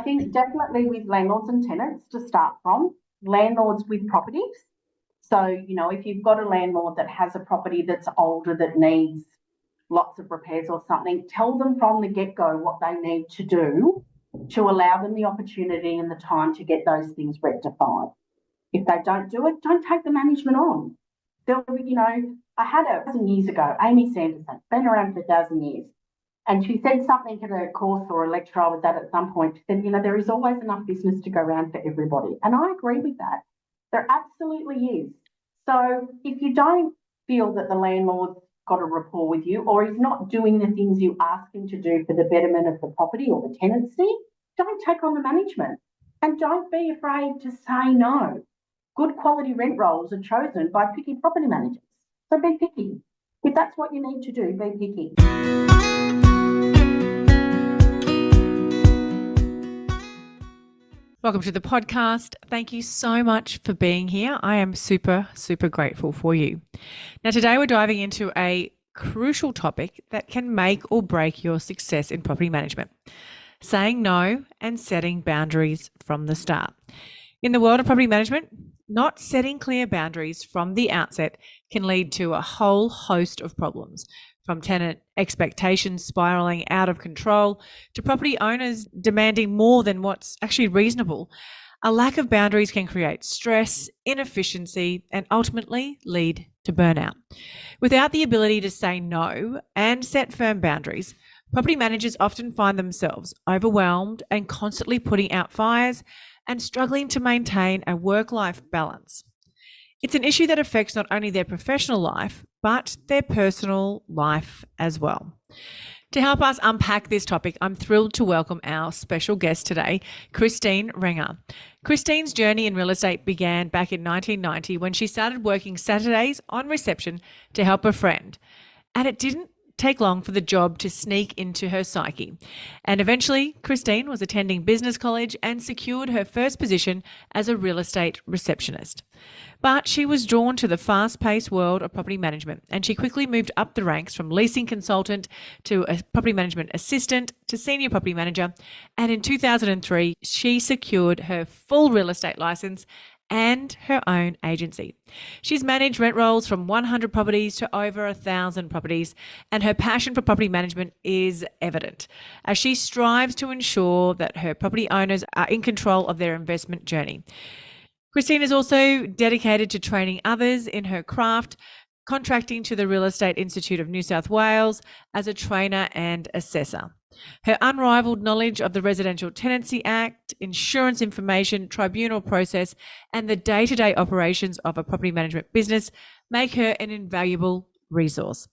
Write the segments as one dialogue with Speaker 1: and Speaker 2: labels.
Speaker 1: think definitely with landlords and tenants to start from, landlords with properties. So, if you've got a landlord that has a property that's older that needs lots of repairs or something, tell them from the get-go what they need to do to allow them the opportunity and the time to get those things rectified. If they don't do it, don't take the management on. I had 1,000 years ago, Amy Sanderson, been around for 1,000 years, and she said something at a course or a lecture I was at some point. She said, there is always enough business to go around for everybody. And I agree with that. There absolutely is. So if you don't feel that the landlord's got a rapport with you or is not doing the things you ask him to do for the betterment of the property or the tenancy, don't take on the management. And don't be afraid to say no. Good quality rent rolls are chosen by picky property managers. So be picky. If that's what you need to do, be picky.
Speaker 2: Welcome to the podcast. Thank you so much for being here. I am super, super grateful for you. Now, today we're diving into a crucial topic that can make or break your success in property management: saying no and setting boundaries from the start. In the world of property management, not setting clear boundaries from the outset can lead to a whole host of problems, from tenant expectations spiraling out of control to property owners demanding more than what's actually reasonable. A lack of boundaries can create stress, inefficiency, and ultimately lead to burnout. Without the ability to say no and set firm boundaries, property managers often find themselves overwhelmed and constantly putting out fires and struggling to maintain a work-life balance. It's an issue that affects not only their professional life, but their personal life as well. To help us unpack this topic, I'm thrilled to welcome our special guest today, Christine Rengger. Christine's journey in real estate began back in 1990 when she started working Saturdays on reception to help a friend. And it didn't take long for the job to sneak into her psyche. And eventually, Christine was attending business college and secured her first position as a real estate receptionist. But she was drawn to the fast-paced world of property management, and she quickly moved up the ranks from leasing consultant to a property management assistant to senior property manager. And in 2003, she secured her full real estate license and her own agency. She's managed rent rolls from 100 properties to over 1,000 properties, and her passion for property management is evident as she strives to ensure that her property owners are in control of their investment journey. Christine is also dedicated to training others in her craft, contracting to the Real Estate Institute of New South Wales as a trainer and assessor. Her unrivaled knowledge of the Residential Tenancy Act, insurance information, tribunal process, and the day-to-day operations of a property management business make her an invaluable resource.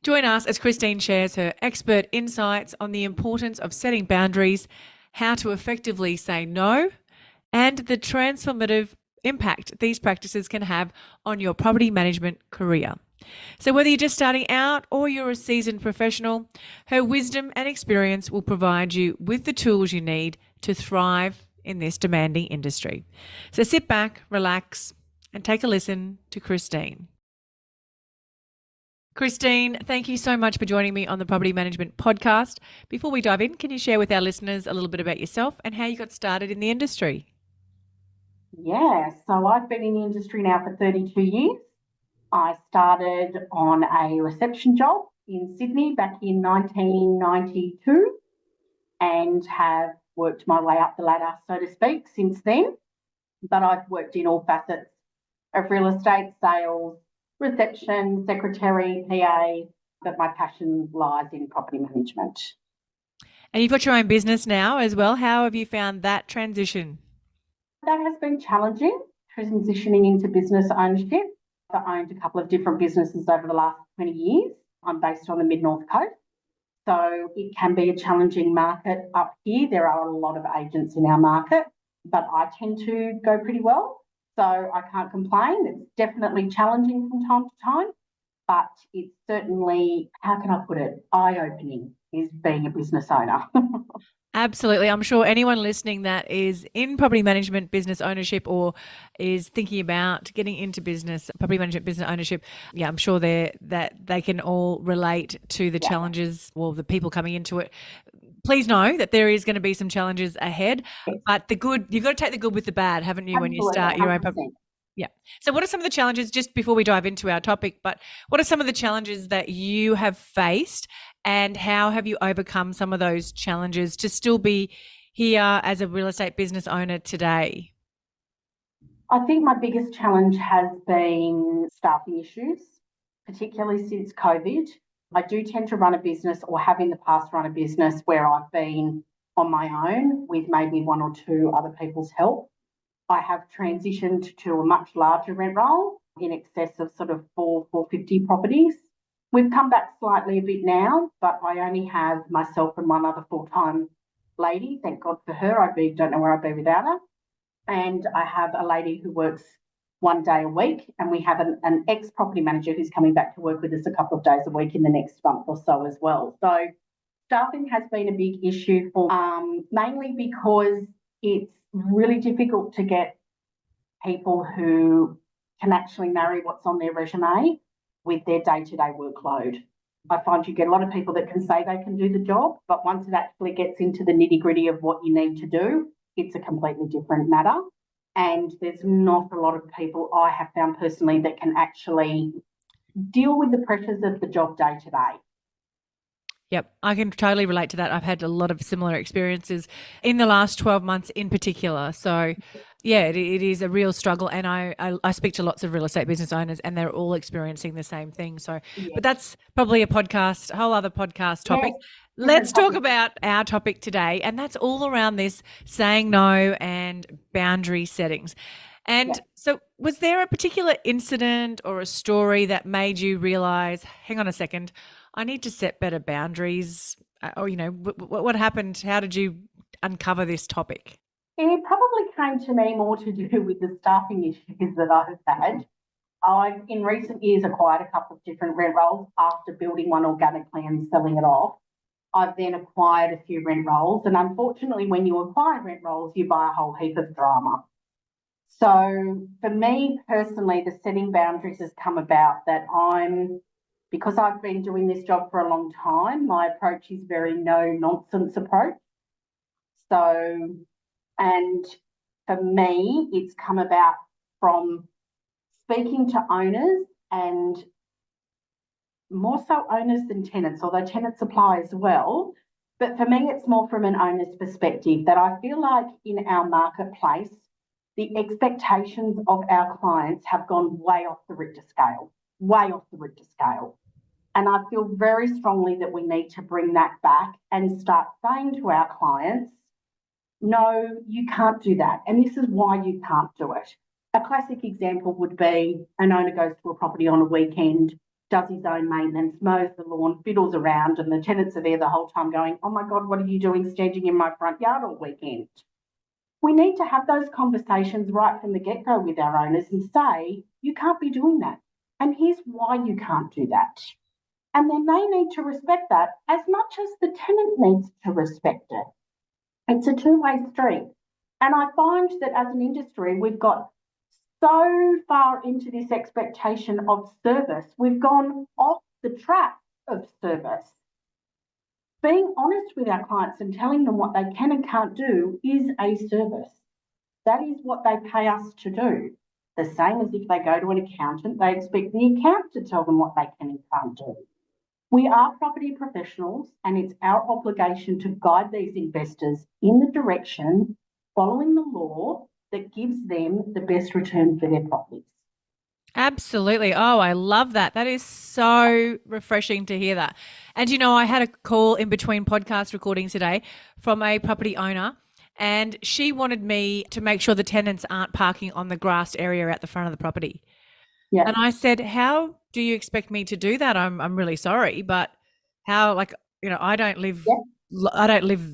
Speaker 2: Join us as Christine shares her expert insights on the importance of setting boundaries, how to effectively say no, and the transformative impact these practices can have on your property management career. So whether you're just starting out or you're a seasoned professional, her wisdom and experience will provide you with the tools you need to thrive in this demanding industry. So sit back, relax, and take a listen to Christine. Christine, thank you so much for joining me on the Property Management Podcast. Before we dive in, can you share with our listeners a little bit about yourself and how you got started in the industry?
Speaker 1: Yeah, so I've been in the industry now for 32 years. I started on a reception job in Sydney back in 1992 and have worked my way up the ladder, so to speak, since then. But I've worked in all facets of real estate, sales, reception, secretary, PA, but my passion lies in property management.
Speaker 2: And you've got your own business now as well. How have you found that transition?
Speaker 1: That has been challenging, transitioning into business ownership. I've owned a couple of different businesses over the last 20 years. I'm based on the Mid-North Coast, so it can be a challenging market up here. There are a lot of agents in our market, but I tend to go pretty well, so I can't complain. It's definitely challenging from time to time, but it's certainly, how can I put it, eye-opening is being a business owner.
Speaker 2: Absolutely. I'm sure anyone listening that is in property management, business ownership, or is thinking about getting into business, property management, business ownership, I'm sure that they can all relate to the challenges or the people coming into it please know that there is going to be some challenges ahead,
Speaker 1: Yes,
Speaker 2: but the good, you've got to take the good with the bad, haven't you, when you
Speaker 1: absolutely,
Speaker 2: start your own
Speaker 1: 100%.
Speaker 2: yeah. So what are some of the challenges, just before we dive into our topic, but what are some of the challenges that you have faced, and how have you overcome some of those challenges to still be here as a real estate business owner today?
Speaker 1: I think my biggest challenge has been staffing issues, particularly since COVID. I do tend to run a business, or have in the past run a business, where I've been on my own with maybe one or two other people's help. I have transitioned to a much larger rent roll in excess of sort of 450 properties. We've come back slightly a bit now, but I only have myself and one other full-time lady. Thank God for her. Don't know where I'd be without her. And I have a lady who works 1 day a week, and we have an ex-property manager who's coming back to work with us a couple of days a week in the next month or so as well. So staffing has been a big issue for mainly because it's really difficult to get people who can actually marry what's on their resume with their day-to-day workload. I find you get a lot of people that can say they can do the job, but once it actually gets into the nitty-gritty of what you need to do, it's a completely different matter. And there's not a lot of people I have found personally that can actually deal with the pressures of the job day to day.
Speaker 2: Yep, I can totally relate to that. I've had a lot of similar experiences in the last 12 months in particular. So, yeah, it is a real struggle. And I speak to lots of real estate business owners, and they're all experiencing the same thing. So, but that's probably a podcast, a whole other podcast topic.
Speaker 1: Yes,
Speaker 2: Let's talk about our topic today. And that's all around this saying no and boundary settings. And so, was there a particular incident or a story that made you realize, hang on a second, I need to set better boundaries? Or, what happened? How did you uncover this topic?
Speaker 1: It probably came to me more to do with the staffing issues that I've had. I've, in recent years, acquired a couple of different rent rolls after building one organically and selling it off. I've then acquired a few rent rolls, and unfortunately, when you acquire rent rolls, you buy a whole heap of drama. So for me personally, the setting boundaries has come about that because I've been doing this job for a long time, my approach is very no nonsense approach. So, and for me, it's come about from speaking to owners, and more so owners than tenants, although tenants apply as well. But for me, it's more from an owner's perspective that I feel like in our marketplace, the expectations of our clients have gone way off the Richter scale, way off the Richter scale. And I feel very strongly that we need to bring that back and start saying to our clients, no, you can't do that. And this is why you can't do it. A classic example would be an owner goes to a property on a weekend, does his own maintenance, mows the lawn, fiddles around, and the tenants are there the whole time going, oh my God, what are you doing standing in my front yard all weekend? We need to have those conversations right from the get-go with our owners and say, you can't be doing that. And here's why you can't do that. And then they need to respect that as much as the tenant needs to respect it. It's a two-way street. And I find that as an industry, we've got so far into this expectation of service, we've gone off the track of service. Being honest with our clients and telling them what they can and can't do is a service. That is what they pay us to do. The same as if they go to an accountant, they expect the accountant to tell them what they can and can't do. We are property professionals, and it's our obligation to guide these investors in the direction, following the law, that gives them the best return for their properties.
Speaker 2: Absolutely. Oh, I love that. That is so refreshing to hear that. And, I had a call in between podcast recordings today from a property owner, and she wanted me to make sure the tenants aren't parking on the grassed area at the front of the property.
Speaker 1: Yeah.
Speaker 2: And I said, how do you expect me to do that? I'm really sorry, but how, I don't live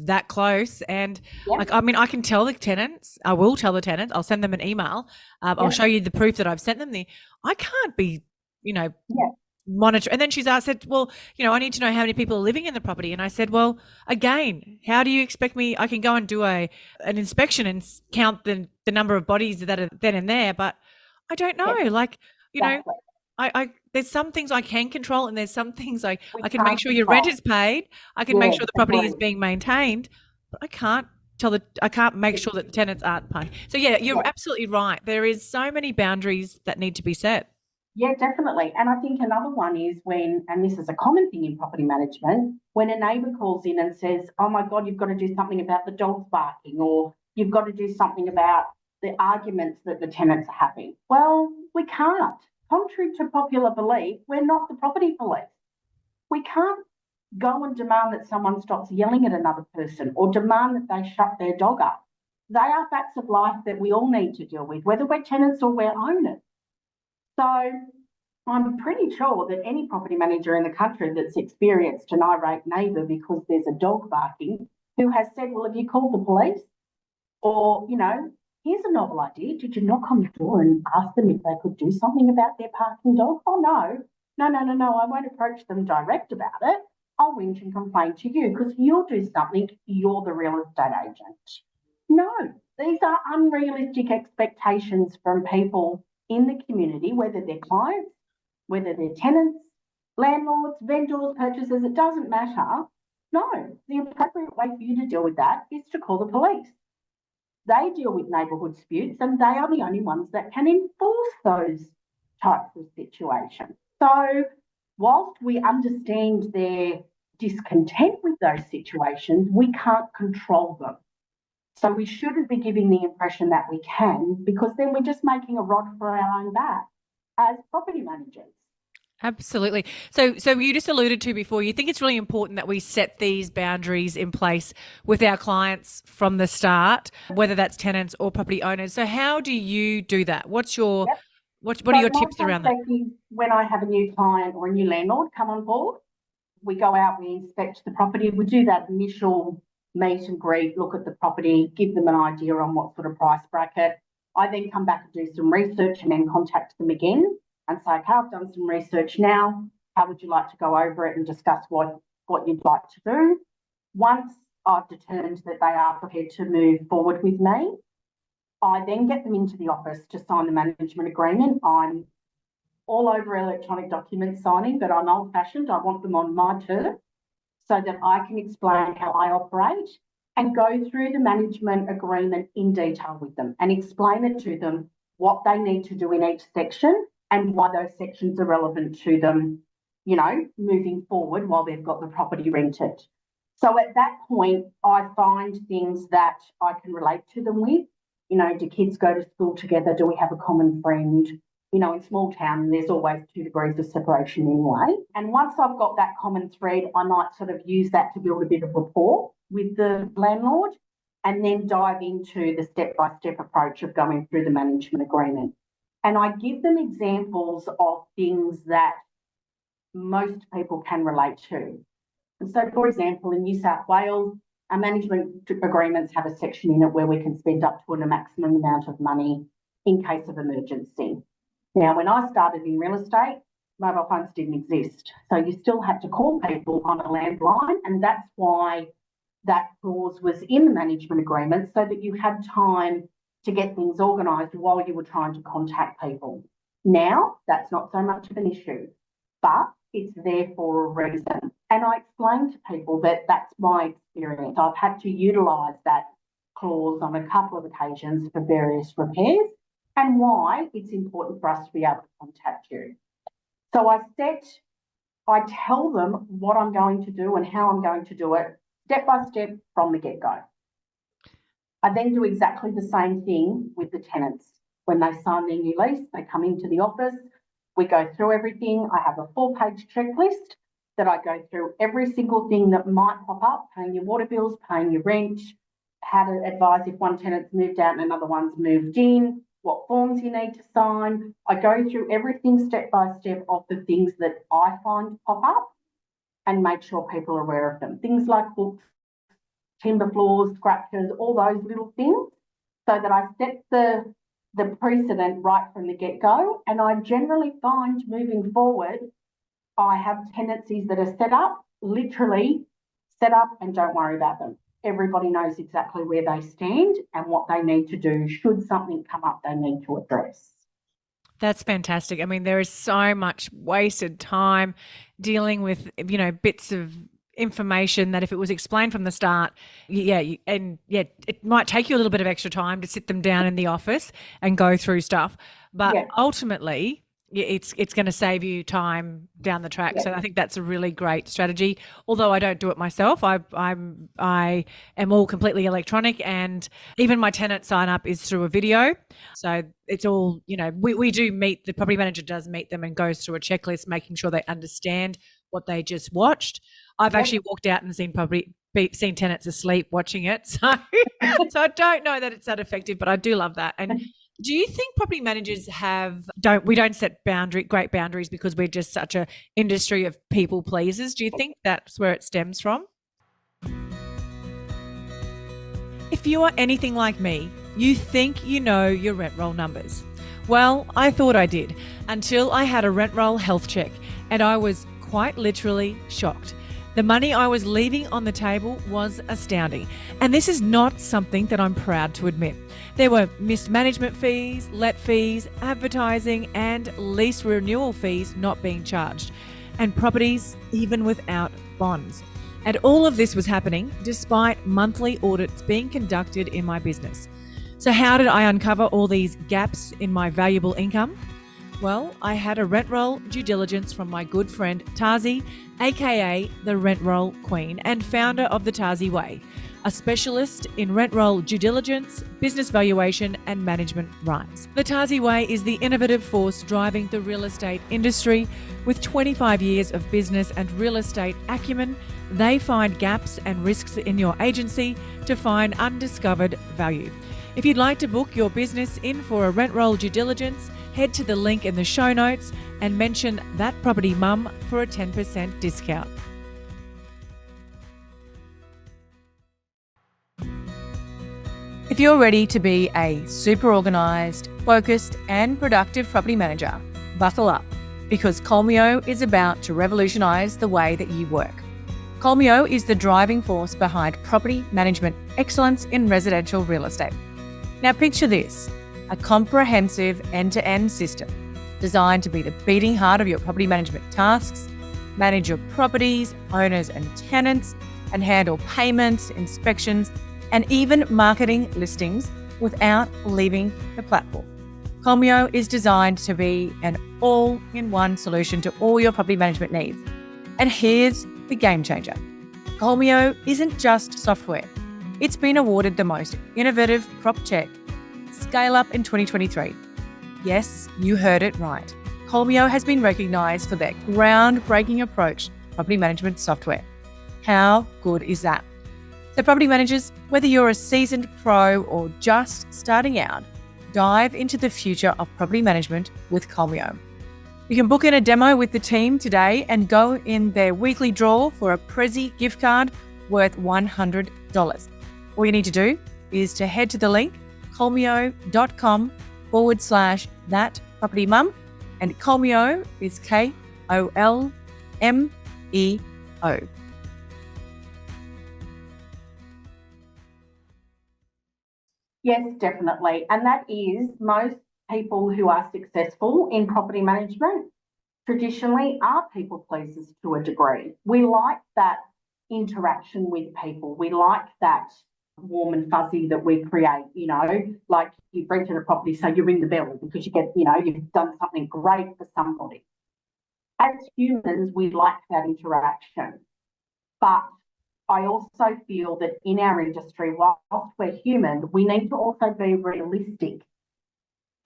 Speaker 2: that close. And I can tell the tenants, I will tell the tenants, I'll send them an email. I'll show you the proof that I've sent them there. I can't be, monitor. And then said, well, I need to know how many people are living in the property. And I said, well, again, how do you expect me? I can go and do an inspection and count the number of bodies that are then and there, but I don't know.
Speaker 1: Exactly.
Speaker 2: I there's some things I can control, and there's some things I can make
Speaker 1: can't
Speaker 2: sure your rent
Speaker 1: control.
Speaker 2: is paid. I can make
Speaker 1: Yeah,
Speaker 2: sure the property is
Speaker 1: agreed.
Speaker 2: being maintained, but I can't make sure that the tenants aren't paying. So yeah, you're
Speaker 1: Yeah,
Speaker 2: absolutely right. There is so many boundaries that need to be set.
Speaker 1: yeah, definitely. And I think another one is when, and this is a common thing in property management, when a neighbour calls in and says, "Oh my God, you've got to do something about the dogs barking," or "You've got to do something about the arguments that the tenants are having." Well, we can't. Contrary to popular belief, we're not the property police. We can't go and demand that someone stops yelling at another person or demand that they shut their dog up. They are facts of life that we all need to deal with, whether we're tenants or we're owners. So I'm pretty sure that any property manager in the country that's experienced an irate neighbour because there's a dog barking who has said, "Well, have you called the police?" Or, "Here's a novel idea. Did you knock on the door and ask them if they could do something about their parking dog?" "Oh, no. No, no, no, no. I won't approach them direct about it. I'll whinge and complain to you because you'll do something. You're the real estate agent." No, these are unrealistic expectations from people in the community, whether they're clients, whether they're tenants, landlords, vendors, purchasers, it doesn't matter. No, the appropriate way for you to deal with that is to call the police. They deal with neighbourhood disputes and they are the only ones that can enforce those types of situations. So, whilst we understand their discontent with those situations, we can't control them. So we shouldn't be giving the impression that we can, because then we're just making a rod for our own back as property managers.
Speaker 2: Absolutely. So you just alluded to before, you think it's really important that we set these boundaries in place with our clients from the start, whether that's tenants or property owners. So how do you do that?
Speaker 1: Yep.
Speaker 2: What are
Speaker 1: So
Speaker 2: your
Speaker 1: my
Speaker 2: tips around that?
Speaker 1: process is, when I have a new client or a new landlord come on board, we go out, we inspect the property, we do that initial meet and greet, look at the property, give them an idea on what sort of price bracket. I then come back and do some research and then contact them again and say, "Okay, I've done some research now. How would you like to go over it and discuss what you'd like to do?" Once I've determined that they are prepared to move forward with me, I then get them into the office to sign the management agreement. I'm all over electronic document signing, but I'm old fashioned. I want them on my turf so that I can explain how I operate and go through the management agreement in detail with them and explain it to them, what they need to do in each section and why those sections are relevant to them, moving forward while they've got the property rented. So at that point, I find things that I can relate to them with. Do kids go to school together? Do we have a common friend? In small town, there's always 2 degrees of separation anyway. And once I've got that common thread, I might sort of use that to build a bit of rapport with the landlord and then dive into the step-by-step approach of going through the management agreement. And I give them examples of things that most people can relate to. And so, for example, in New South Wales, our management agreements have a section in it where we can spend up to a maximum amount of money in case of emergency. Now, when I started in real estate, mobile phones didn't exist. So you still had to call people on a landline, and that's why that clause was in the management agreement, so that you had time to get things organised while you were trying to contact people. Now, that's not so much of an issue, but it's there for a reason. And I explain to people that that's my experience. I've had to utilise that clause on a couple of occasions for various repairs, and why it's important for us to be able to contact you. So I tell them what I'm going to do and how I'm going to do it step by step from the get-go. I then do exactly the same thing with the tenants. When they sign their new lease, they come into the office, we go through everything. I have a 4-page checklist that I go through every single thing that might pop up: paying your water bills, paying your rent, how to advise if one tenant's moved out and another one's moved in, what forms you need to sign. I go through everything step by step of the things that I find pop up and make sure people are aware of them. Things like books, timber floors, scratches, all those little things, so that I set the precedent right from the get-go. And I generally find, moving forward, I have tenancies that are literally set up, and don't worry about them. Everybody knows exactly where they stand and what they need to do should something come up they need to address.
Speaker 2: That's fantastic. I mean, there is so much wasted time dealing with, bits of information that if it was explained from the start, it might take you a little bit of extra time to sit them down in the office and go through stuff. But
Speaker 1: Yeah,
Speaker 2: ultimately, it's going to save you time down the track.
Speaker 1: yeah,
Speaker 2: So I think that's a really great strategy. Although I don't do it myself, I am all completely electronic, and even my tenant sign up is through a video. So it's all, we do meet, the property manager does meet them and goes through a checklist, making sure they understand what they just watched. I've
Speaker 1: yeah.
Speaker 2: actually walked out and seen tenants asleep watching it. So, so I don't know that it's that effective, but I do love that. And do you think property managers don't set great boundaries because we're just such a industry of people pleasers? Do you think that's where it stems from? If you are anything like me, you think you know your rent roll numbers. Well, I thought I did until I had a rent roll health check, and I was quite literally shocked. The money I was leaving on the table was astounding. And this is not something that I'm proud to admit. There were missed management fees, let fees, advertising, and lease renewal fees not being charged, and properties even without bonds. And all of this was happening despite monthly audits being conducted in my business. So how did I uncover all these gaps in my valuable income? Well, I had a rent roll due diligence from my good friend Tazi, aka the Rent Roll Queen and founder of the Tazi Way, a specialist in rent roll due diligence, business valuation, and management rights. The Tazi Way is the innovative force driving the real estate industry. With 25 years of business and real estate acumen, they find gaps and risks in your agency to find undiscovered value. If you'd like to book your business in for a rent roll due diligence, head to the link in the show notes and mention That Property Mum for a 10% discount. If you're ready to be a super organised, focused and productive property manager, buckle up, because Colmio is about to revolutionise the way that you work. Colmio is the driving force behind property management excellence in residential real estate. Now picture this, a comprehensive end-to-end system designed to be the beating heart of your property management tasks, manage your properties, owners and tenants, and handle payments, inspections, and even marketing listings without leaving the platform. Colmio is designed to be an all-in-one solution to all your property management needs. And here's the game changer. Colmio isn't just software. It's been awarded the most innovative PropTech Scale Up in 2023. Yes, you heard it right. Colmio has been recognised for their groundbreaking approach to property management software. How good is that? So property managers, whether you're a seasoned pro or just starting out, dive into the future of property management with Colmio. You can book in a demo with the team today and go in their weekly draw for a Prezi gift card worth $100. All you need to do is to head to the link colmio.com/thatpropertymum, and Colmio is KOLMEO.
Speaker 1: Yes, definitely. And that is most people who are successful in property management traditionally are people pleasers to a degree. We like that interaction with people. We like that warm and fuzzy that we create, like you've rented a property, so you ring the bell because you've done something great for somebody. As humans, we like that interaction. But I also feel that in our industry, whilst we're human, we need to also be realistic.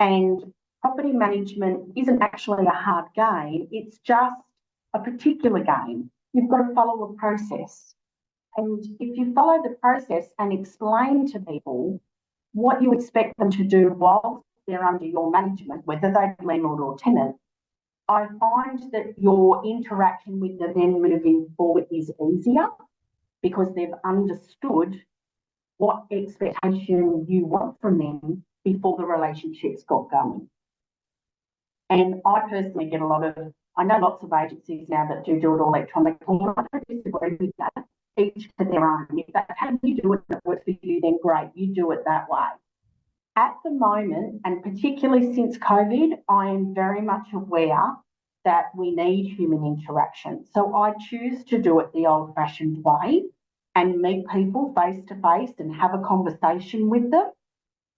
Speaker 1: And property management isn't actually a hard game. It's just a particular game. You've got to follow a process. And if you follow the process and explain to people what you expect them to do while they're under your management, whether they're landlord or tenant, I find that your interaction with them then moving forward is easier because they've understood what expectation you want from them before the relationship's got going. And I personally get I know lots of agencies now that do it all electronically. I don't disagree with that. Each to their own. If that's how you do it, that works for you, then great, you do it that way. At the moment, and particularly since COVID, I am very much aware that we need human interaction. So I choose to do it the old-fashioned way and meet people face to face and have a conversation with them,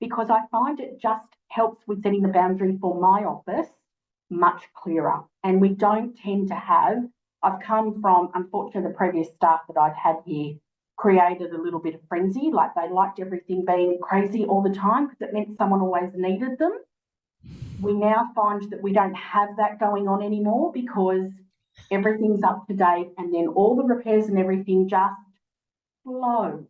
Speaker 1: because I find it just helps with setting the boundary for my office much clearer. And we don't tend to have, I've come from, unfortunately, the previous staff that I'd had here created a little bit of frenzy, like they liked everything being crazy all the time because it meant someone always needed them. We now find that we don't have that going on anymore because everything's up to date, and then all the repairs and everything just flow.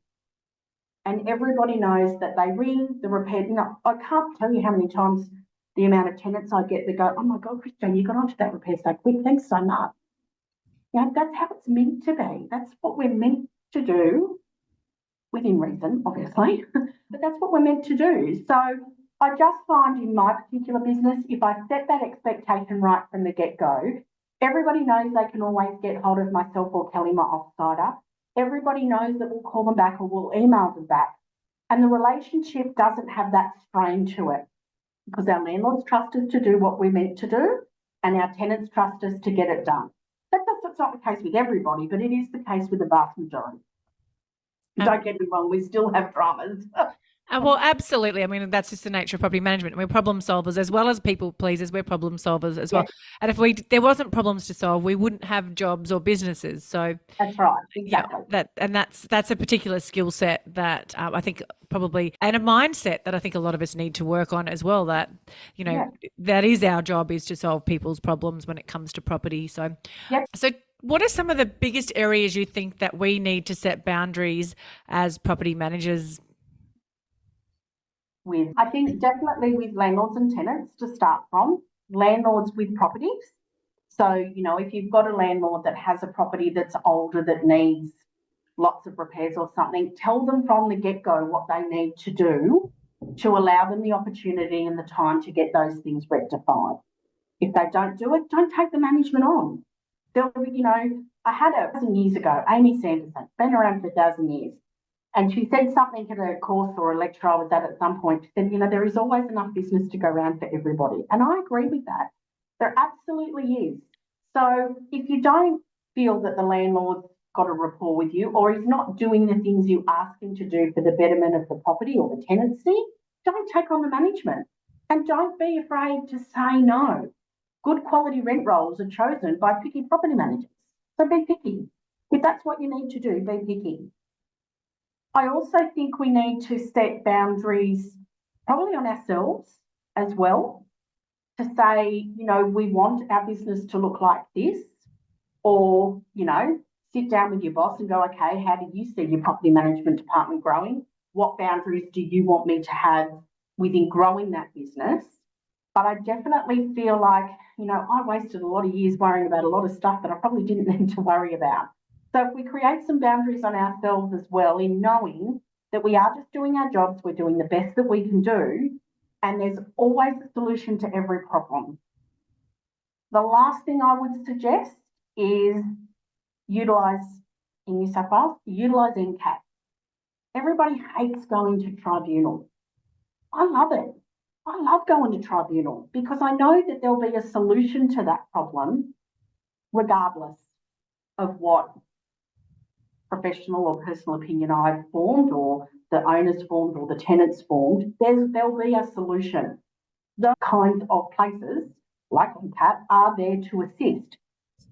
Speaker 1: And everybody knows that they ring the repair. You know, I can't tell you how many times the amount of tenants I get that go, oh my God, Christian, you got onto that repair so quick. Thanks so much. You know, that's how it's meant to be. That's what we're meant to do, within reason, obviously, but that's what we're meant to do. So I just find in my particular business, if I set that expectation right from the get-go, everybody knows they can always get hold of myself or Kelly, my offsider. Everybody knows that we'll call them back or we'll email them back. And the relationship doesn't have that strain to it because our landlords trust us to do what we're meant to do and our tenants trust us to get it done. That's not the case with everybody, but it is the case with the vast majority. Don't get me wrong, we still have dramas.
Speaker 2: Well, absolutely. I mean, that's just the nature of property management. We're problem solvers as well as people pleasers. We're problem solvers as well. And if there wasn't problems to solve, we wouldn't have jobs or businesses. So
Speaker 1: that's right, exactly.
Speaker 2: That's a particular skill set that I think probably, and a mindset that I think a lot of us need to work on as well. That that is our job, is to solve people's problems when it comes to property. So, so. What are some of the biggest areas you think that we need to set boundaries as property managers?
Speaker 1: I think definitely with landlords and tenants to start from, landlords with properties. So, you know, if you've got a landlord that has a property that's older that needs lots of repairs or something, tell them from the get-go what they need to do to allow them the opportunity and the time to get those things rectified. If they don't do it, don't take the management on. You know, I had 1,000 years ago, Amy Sanderson, been around for 1,000 years, and she said something at a course or a lecture I was at some point. She said, you know, there is always enough business to go around for everybody. And I agree with that. There absolutely is. So if you don't feel that the landlord's got a rapport with you or is not doing the things you ask him to do for the betterment of the property or the tenancy, don't take on the management. And don't be afraid to say no. Good quality rent rolls are chosen by picky property managers. So be picky. If that's what you need to do, be picky. I also think we need to set boundaries probably on ourselves as well, to say, you know, we want our business to look like this, or, you know, sit down with your boss and go, okay, how do you see your property management department growing? What boundaries do you want me to have within growing that business? But I definitely feel like, you know, I wasted a lot of years worrying about a lot of stuff that I probably didn't need to worry about. So if we create some boundaries on ourselves as well, in knowing that we are just doing our jobs, we're doing the best that we can do, and there's always a solution to every problem. The last thing I would suggest is utilise, in New South Wales, utilise NCAT. Everybody hates going to tribunal. I love it. I love going to tribunal because I know that there'll be a solution to that problem regardless of what professional or personal opinion I've formed or the owners formed or the tenants formed. There'll be a solution. Those kinds of places, like unpack, are there to assist.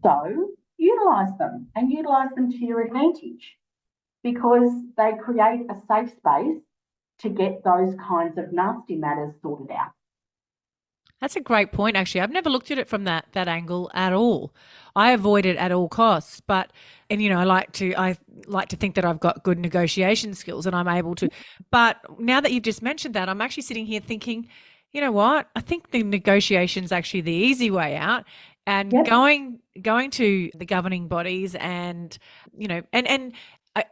Speaker 1: So utilise them and utilise them to your advantage because they create a safe space to get those kinds of nasty matters sorted out.
Speaker 2: That's a great point, actually. I've never looked at it from that angle at all. I avoid it at all costs, and you know, I like to think that I've got good negotiation skills and I'm able to. But now that you've just mentioned that, I'm actually sitting here thinking, you know what? I think the negotiation's actually the easy way out, and going to the governing bodies, and you know, and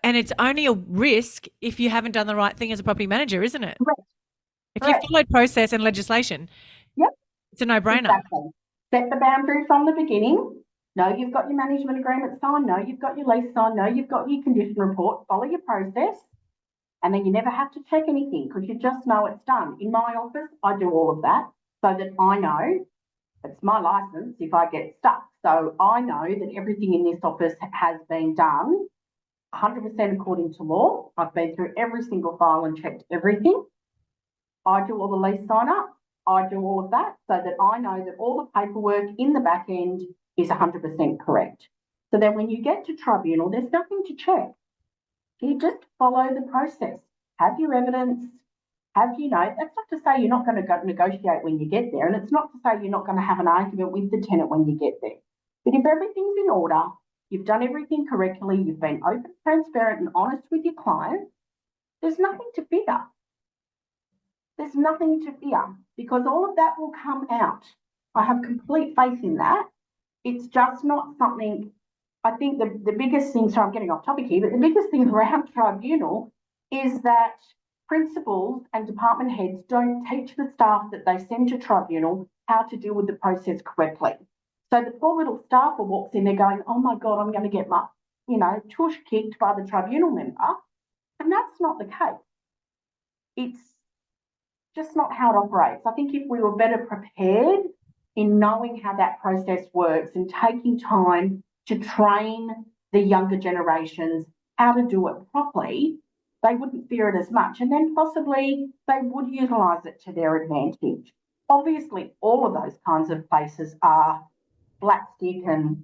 Speaker 2: it's only a risk if you haven't done the right thing as a property manager, isn't it?
Speaker 1: Correct.
Speaker 2: If you followed process and legislation, it's a no-brainer.
Speaker 1: Exactly. Set the boundary from the beginning. Know you've got your management agreement signed. Know you've got your lease signed. Know you've got your condition report. Follow your process And then you never have to check anything because you just know it's done. In my office, I do all of that so that I know it's my license if I get stuck. So I know that everything in this office has been done 100% according to law. I've been through every single file and checked everything. I do all the lease sign up. I do all of that so that I know that all the paperwork in the back end is 100% correct. So that when you get to tribunal, there's nothing to check. You just follow the process. Have your evidence. That's not to say you're not going to go negotiate when you get there, and it's not to say you're not going to have an argument with the tenant when you get there. But if everything's in order, you've done everything correctly, you've been open, transparent and honest with your client, there's nothing to fear. There's nothing to fear because all of that will come out. I have complete faith in that. It's just not something, I think the biggest thing, so I'm getting off topic here, but the biggest thing around tribunal is that principals and department heads don't teach the staff that they send to tribunal how to deal with the process correctly. So the poor little staffer walks in there going, oh my God, I'm going to get my, tush kicked by the tribunal member. And that's not the case. It's just not how it operates. I think if we were better prepared in knowing how that process works and taking time to train the younger generations how to do it properly, they wouldn't fear it as much. And then possibly they would utilise it to their advantage. Obviously, all of those kinds of places are black stick and,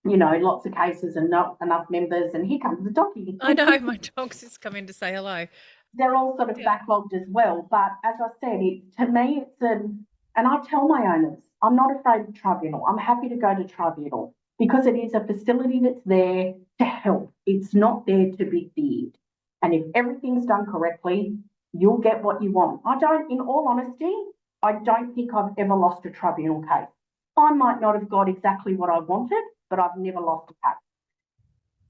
Speaker 1: lots of cases and not enough members. And here comes the doggy.
Speaker 2: I know, my dog's just come in to say hello.
Speaker 1: They're all sort of backlogged as well. But as I said, to me, and I tell my owners, I'm not afraid of tribunal. I'm happy to go to tribunal because it is a facility that's there to help. It's not there to be feared. And if everything's done correctly, you'll get what you want. In all honesty, I don't think I've ever lost a tribunal case. I might not have got exactly what I wanted, but I've never lost a case.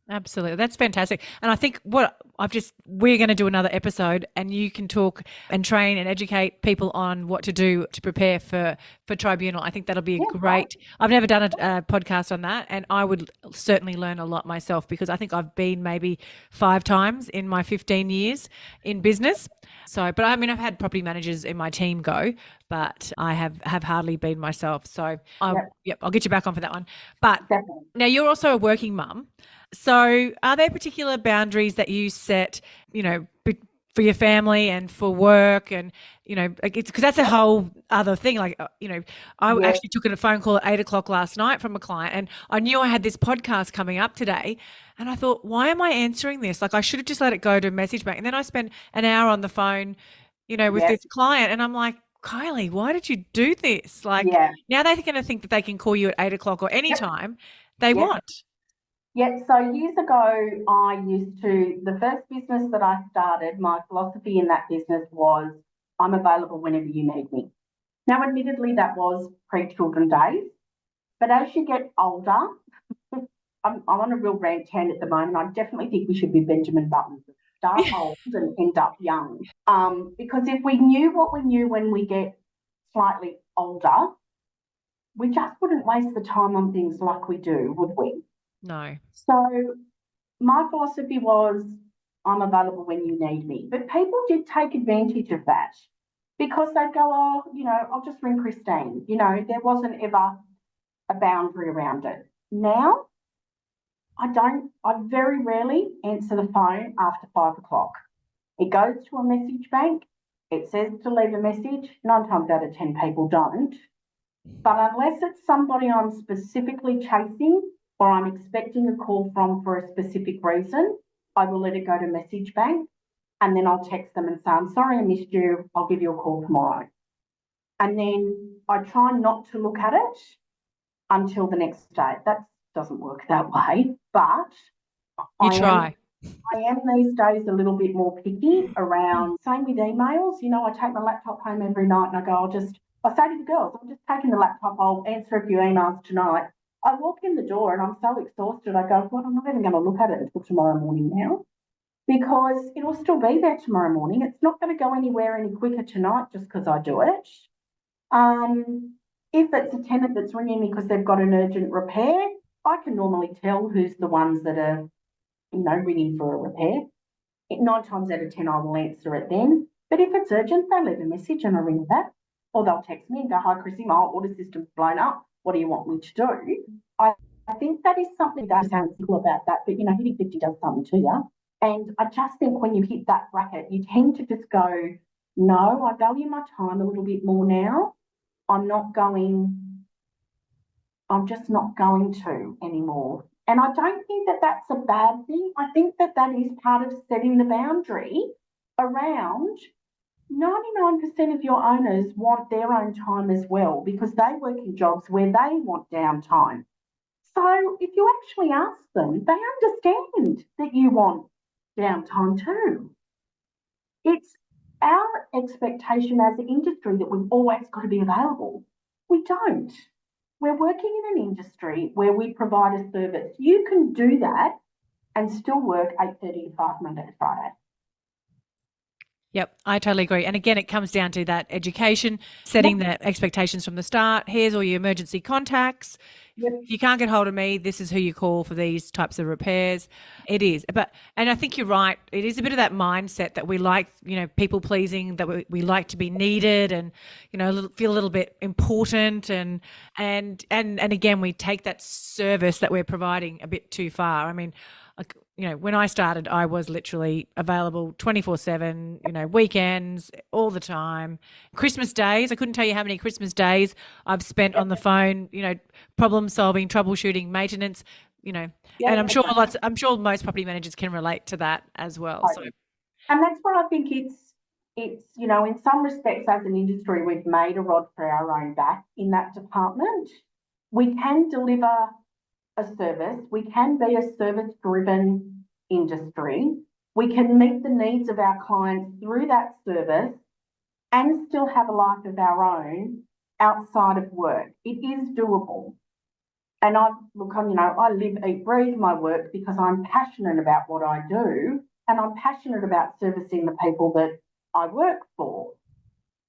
Speaker 2: Absolutely. That's fantastic. And I think we're going to do another episode and you can talk and train and educate people on what to do to prepare for tribunal. I think that'll be great. I've never done a podcast on that and I would certainly learn a lot myself because I think I've been maybe 5 times in my 15 years in business. So, but I mean, I've had property managers in my team go, but I have hardly been myself. So I'll get you back on for that one. But now you're also a working mum. So are there particular boundaries that you set, for your family and for work and, because that's a whole other thing. Like, I actually took a phone call at 8:00 last night from a client and I knew I had this podcast coming up today and I thought, why am I answering this? Like I should have just let it go to message bank. And then I spent an hour on the phone, with this client and I'm like, Kylie, why did you do this? Like now they're going to think that they can call you at 8:00 or any time they want.
Speaker 1: Yeah, so years ago, the first business that I started, my philosophy in that business was, I'm available whenever you need me. Now, admittedly, that was pre-children days, but as you get older, I'm on a real rant at the moment. I definitely think we should be Benjamin Buttons, start old and end up young. Because if we knew what we knew when we get slightly older, we just wouldn't waste the time on things like we do, would we?
Speaker 2: No.
Speaker 1: So my philosophy was I'm available when you need me. But people did take advantage of that because they'd go, I'll just ring Christine. There wasn't ever a boundary around it. Now, I very rarely answer the phone after 5:00. It goes to a message bank. It says to leave a message. 9 times out of 10 people don't. But unless it's somebody I'm specifically chasing, or I'm expecting a call from for a specific reason, I will let it go to message bank and then I'll text them and say, I'm sorry I missed you, I'll give you a call tomorrow. And then I try not to look at it until the next day. That doesn't work that way, but I am these days a little bit more picky around, same with emails. I take my laptop home every night and I say to the girls, I'm just taking the laptop, I'll answer a few emails tonight. I walk in the door and I'm so exhausted. I go, I'm not even going to look at it until tomorrow morning now because it'll still be there tomorrow morning. It's not going to go anywhere any quicker tonight just because I do it. If it's a tenant that's ringing me because they've got an urgent repair, I can normally tell who's the ones that are, ringing for a repair. 9 times out of 10 I will answer it then. But if it's urgent, they leave a message and I ring them back. Or they'll text me and go, "Hi, Chrissy, my water system's blown up. What do you want me to do?" I think that is something that sounds simple about that, but hitting 50 does something to you. And I just think when you hit that bracket, you tend to just go, no, I value my time a little bit more now. I'm just not going to anymore. And I don't think that that's a bad thing. I think that that is part of setting the boundary around 99% of your owners want their own time as well because they work in jobs where they want downtime. So if you actually ask them, they understand that you want downtime too. It's our expectation as an industry that we've always got to be available. We don't. We're working in an industry where we provide a service. You can do that and still work 8:30 to 5 Monday to Friday.
Speaker 2: Yep, I totally agree. And again, it comes down to that education, setting the expectations from the start. Here's all your emergency contacts.
Speaker 1: Yep.
Speaker 2: If you can't get hold of me, this is who you call for these types of repairs. It is. And I think you're right. It is a bit of that mindset that we like, people pleasing, that we like to be needed and, feel a little bit important. And again, we take that service that we're providing a bit too far. I mean, when I started, I was literally available 24/7, weekends, all the time. Christmas days, I couldn't tell you how many Christmas days I've spent on the phone, problem solving, troubleshooting, maintenance, and I'm sure most property managers can relate to that as well.
Speaker 1: Totally. And that's why I think it's in some respects as an industry, we've made a rod for our own back in that department. We can deliver a service. We can be a service-driven industry. We can meet the needs of our clients through that service and still have a life of our own outside of work. It is doable. And I live, eat, breathe my work because I'm passionate about what I do and I'm passionate about servicing the people that I work for,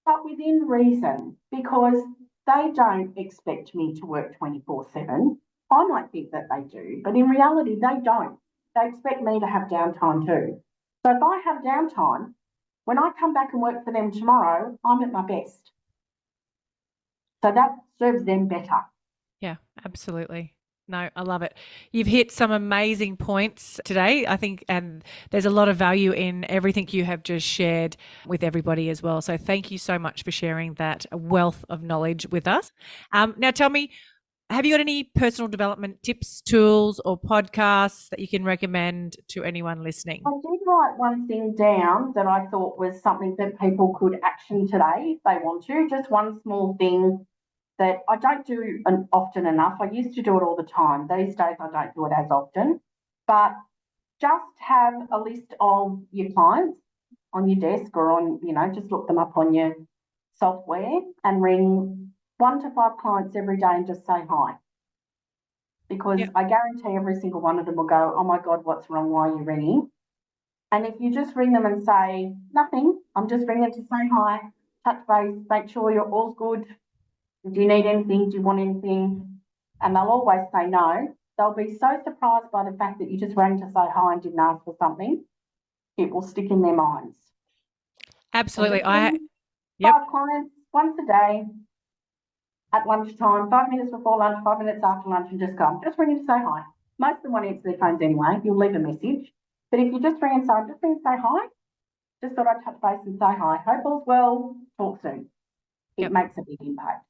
Speaker 1: but within reason, because they don't expect me to work 24/7. I might think that they do, but in reality, they don't. They expect me to have downtime too. So if I have downtime, when I come back and work for them tomorrow, I'm at my best. So that serves them better.
Speaker 2: Yeah, absolutely. No, I love it. You've hit some amazing points today, I think, and there's a lot of value in everything you have just shared with everybody as well. So thank you so much for sharing that wealth of knowledge with us. Now tell me, have you got any personal development tips, tools, or podcasts that you can recommend to anyone listening?
Speaker 1: I did write one thing down that I thought was something that people could action today if they want to. Just one small thing that I don't do often enough. I used to do it all the time. These days I don't do it as often. But just have a list of your clients on your desk or on, just look them up on your software and ring 1 to 5 clients every day and just say hi. Because I guarantee every single one of them will go, "Oh my God, what's wrong? Why are you ringing?" And if you just ring them and say, "Nothing, I'm just ringing to say hi, touch base, make sure you're all good. Do you need anything? Do you want anything?" And they'll always say no. They'll be so surprised by the fact that you just rang to say hi and didn't ask for something. It will stick in their minds.
Speaker 2: Absolutely.
Speaker 1: So 5 clients once a day at lunchtime, 5 minutes before lunch, 5 minutes after lunch, and just go. I'm just ringing to say hi. Most of them won't answer their phones anyway. You'll leave a message. But if you just ring and say, "I'm just ringing to say hi," just thought I'd touch base and say hi. Hope all's well. Talk soon. It makes a big impact.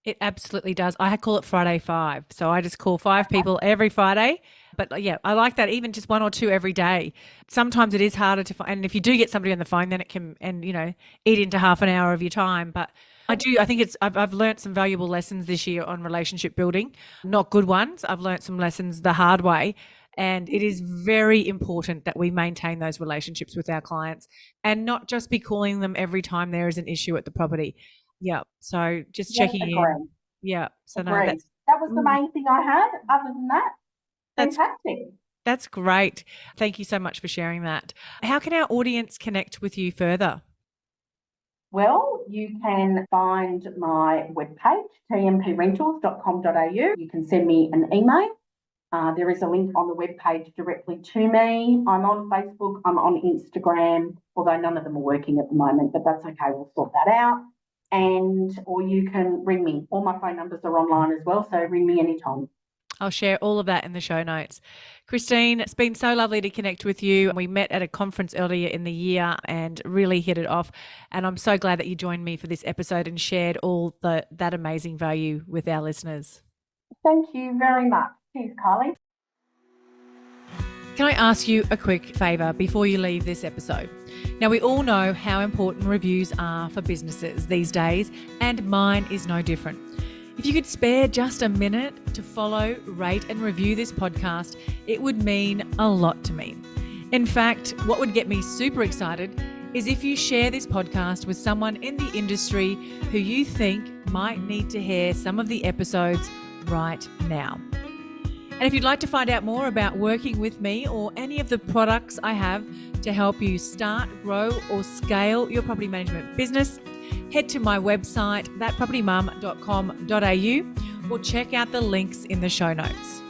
Speaker 2: It absolutely does. I call it Friday 5. So I just call 5 people every Friday. But yeah, I like that. Even just 1 or 2 every day. Sometimes it is harder to find. And if you do get somebody on the phone, then it can, eat into half an hour of your time. But I think I've learned some valuable lessons this year on relationship building, not good ones. I've learned some lessons the hard way. And it is very important that we maintain those relationships with our clients and not just be calling them every time there is an issue at the property. Yeah. So just checking in. Yeah. So no, that
Speaker 1: was the main thing I had. Other than that, fantastic.
Speaker 2: That's great. Thank you so much for sharing that. How can our audience connect with you further?
Speaker 1: Well, you can find my webpage, tmprentals.com.au. You can send me an email There is a link on the webpage directly to me. I'm on Facebook, I'm on Instagram, although none of them are working at the moment, but that's okay, we'll sort that out. Or you can ring me. All my phone numbers are online as well, so ring me anytime.
Speaker 2: I'll share all of that in the show notes. Christine, it's been so lovely to connect with you. We met at a conference earlier in the year and really hit it off. And I'm so glad that you joined me for this episode and shared all that amazing value with our listeners.
Speaker 1: Thank you very much. Cheers, Carly.
Speaker 2: Can I ask you a quick favour before you leave this episode? Now, we all know how important reviews are for businesses these days, and mine is no different. If you could spare just a minute to follow, rate and review this podcast, it would mean a lot to me. In fact, what would get me super excited is if you share this podcast with someone in the industry who you think might need to hear some of the episodes right now. And if you'd like to find out more about working with me or any of the products I have to help you start, grow or scale your property management business, head to my website, thatpropertymum.com.au, or check out the links in the show notes.